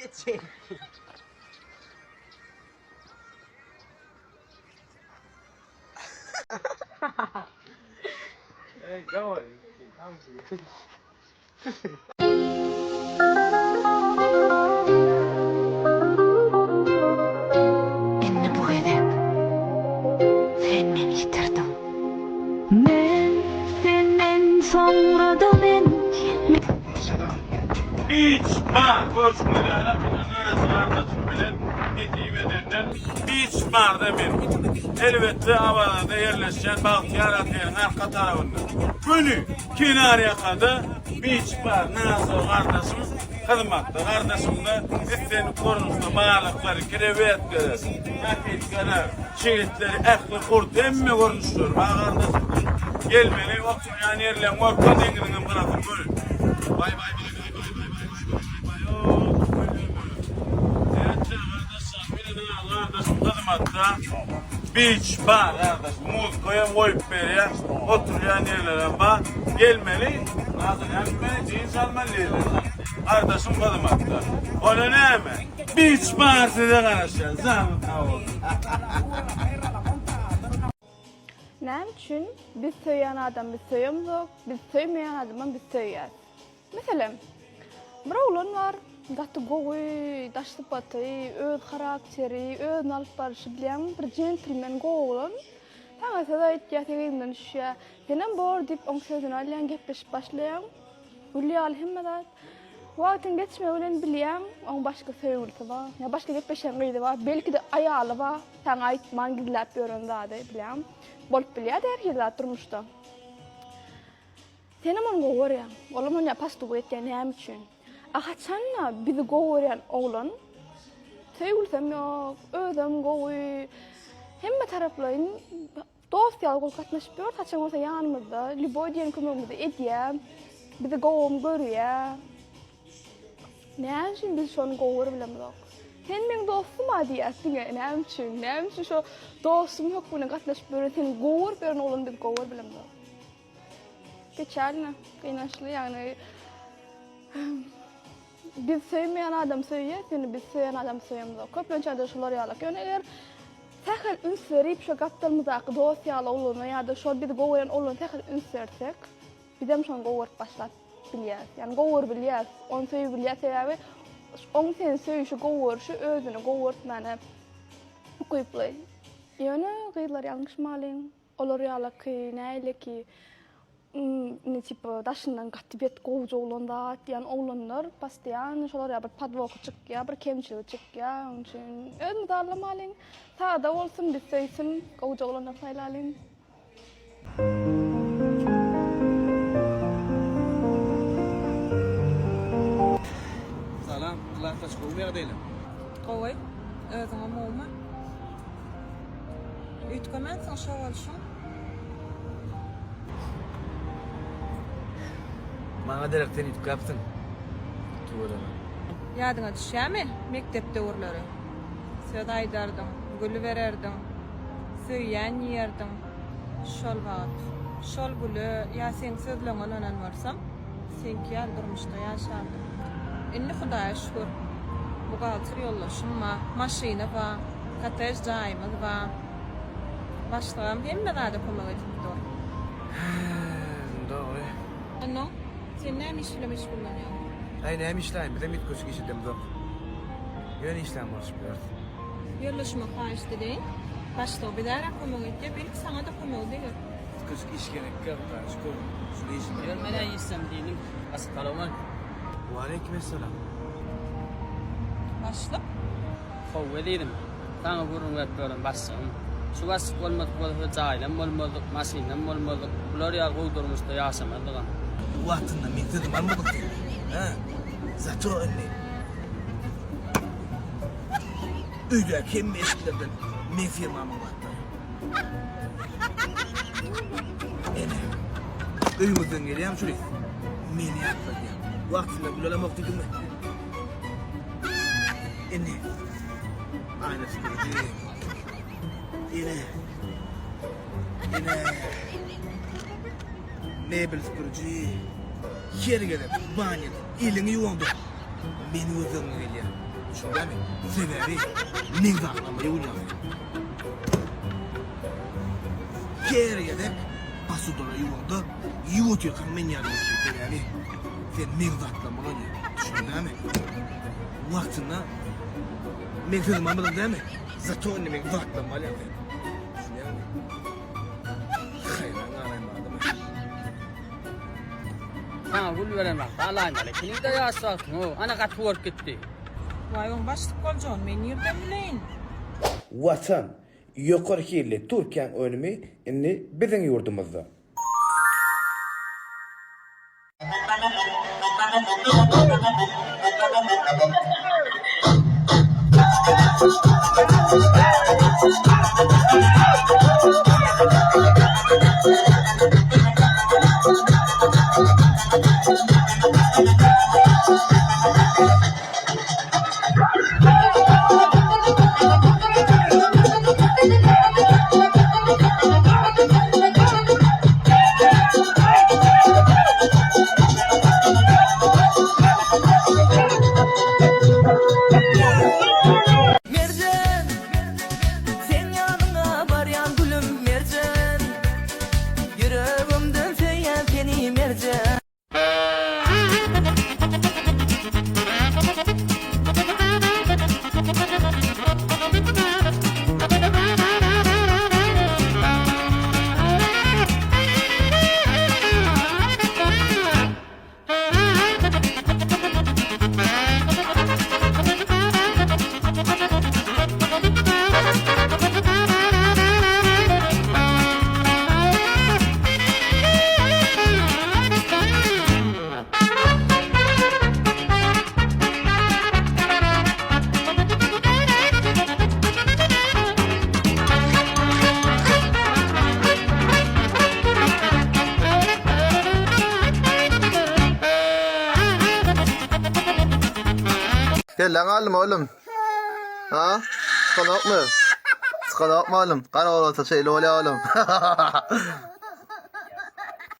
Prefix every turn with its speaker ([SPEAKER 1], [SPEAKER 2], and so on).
[SPEAKER 1] Geçin.
[SPEAKER 2] Hey, go on.
[SPEAKER 3] Beni bu edip sen beni yitirdin. Ben senden sonra da ben
[SPEAKER 2] Hiç var koşmayla kardeşim bilen gittiğim edenden hiç var demin. Elbette havalarda yerleşen Bahtiyar Atay'ın arka tarafında. Günü kenar yakada beach bar Nazo kardeşimiz kılmakta. Kardeşim de etlerini korunuşta bağlıkları, krevetleri, nakitleri, şehitleri, ekli kurt emme korunuştur. Kardeşim gelmeli oturyan yerle morka denginin bırakın böyle. Vay vay vay vay vay vay vay vay vay. Evet kardeşim bir de kardeşim kılmakta. Beach bar kardeş, muz koyup koyup veriyor, oturuyan yerlere bak, gelmeli, nasıl yani cins almalıydı. Kardeşim kadın hatta. Ona ne hemen? Beach bar size karışacağız, zaman tavuk.
[SPEAKER 4] Ne için biz söyleyen adam biz söylemiyoruz, biz söylemeyen adamın biz söylüyoruz. Mesela bir oğlan var, gatı goğu, daşlı batı, öz karakteri, öz alıp barışı bilen bir gentleman oğlan. Sana sada ihtiyacından düşüyor. Senin bor deyip onun sözünü alayan gepleşip başlayan. Ülüye alhimmedat. Vaktin geçmeyen bilen onun başka söylüyorsa var. Ya başka gepleşen gıydı var. Belki de ayağı var. Sana ait mangizler yapıyorum da bilen. Bolup biliyor da herkese durmuştu. Senin onu goğuruyan. Oğlum onu yapastı bu etken hem için. Ahçanla bizi goğuruyan oğlan. Söylesem yok. Ödem goğu. Hem taraflayın. Dosyalı kol katlaşıyor. Taçan olsa yanımızda. Libodiyen kumumuzda ediyor. Bizi goğum görüyor. Ne için biz şunu goğuru bilemiyoruz. Sen benim dostum adiyesin ya. Ne için şu dostum yok buna katlaşıyor. Sen goğur bir oğlan biz goğur bilemiyoruz. Geçerli, kıynaşlı yani. Biz söylemeyen adam söylüyor, yani biz söyleyen adam söylemiyoruz. Köpünce de şunları yalak. Yani eğer tekrar üns verip şu kaptanımızdaki dosyalı olunu ya da şu bir goğuyan olunu tekrar üns versek, bizim şu an goğur başlat biliyoruz. Yani goğur biliyoruz, onu söylüyor biliyoruz ya. Onu sen söylüyor şu goğur, şu özünü goğur yani kuyuplu. Yani kıyılar yanlış malin, olur yalak neyle ki ne tipi daşından katibet kovucu oğlanda diyen oğlanlar pastiyan şolar ya bir padvok çık ya bir kemçil çık ya onun için ön darlamalın ta da olsun bir söysin kovucu oğlanda faylalın.
[SPEAKER 1] Salam, Allah taşkı umaya değilim.
[SPEAKER 5] Oy, özüme olma. Ütkemen sen şovalşun.
[SPEAKER 1] Bana direkten itik yaptın. Tuğrama.
[SPEAKER 5] Yadına düşer mi? Mektepte uğurları. Söz aydardım, gülü vererdim. Söyleyen yerdim. Şol vaat. Şol gülü ya sen sözlüğün olanan varsam, senki aldırmışta yaşardım. İnni Hudaya şükür. Bu katır yollaşım var, maşina var, kataj caymız var. Başlığım hem de daha da komak edip dur.
[SPEAKER 1] Doğru.
[SPEAKER 5] Ano? Sen ne işle meşgul kullanıyorsun?
[SPEAKER 1] Ay ne işleyim? Bir de mit koşuk işittim de. Yön işlem var şu
[SPEAKER 5] Yollaşma karşı değil. Başta bir daha komak edip belki sana da komak değil.
[SPEAKER 1] Koşuk iş gerek yok. Şu şunu işim.
[SPEAKER 6] Görmeden yiysem değilim. Asıl karaman.
[SPEAKER 1] Ve aleykümselam.
[SPEAKER 5] Başla.
[SPEAKER 6] Kovve değilim. Sana vurun yapıyorum bassam. Şu basık olmadık olmadık cahilem olmadık, masinem olmadık. Bunlar ya koydurmuştu yaşamadık.
[SPEAKER 1] Vaktinde miktarım almadık değil. Ha? Zaten öyle. Öyle kim meşgullerden men firmamın vaktı. Ene. Öyümüzden geliyem şuraya. Meni atladım. Vaktinde bulalamak dedim mi? Ene. Aynısı gibi. Ene. Mebel süpürücü. Yer gelip, banyada, elini yuvandı. Beni özümü geliyor. Şöyle mi? Sebebi men zaklamayı uyanıyor. Geriye dek basudora yuvanda yuvut yakan men yardım ediyor. Yani sen men zaklamalı uyanıyor. Şöyle mi? Vaktinde men kızmamalı değil mi? Zato ne men zaklamalı uyanıyor. Şöyle mi? Hayran araymadım.
[SPEAKER 6] Sana gül veren vakti alayım hele. Senin de yaşarsın o. Ana katı work gitti.
[SPEAKER 5] Vay on başlık boljon men yerden bileyin.
[SPEAKER 1] Vatan, yukarı kirli Türkiye'nin önümü inni bizim yurdumuzda.
[SPEAKER 7] Mercan, sen yanına baryan gülüm mercan. Yüreğimden söyleyen seni mercan.
[SPEAKER 8] Gel lan oğlum. Ha? Sıkıntı yok mu? Sıkıntı yok mu oğlum? Kara olsa şeyle oluyor oğlum.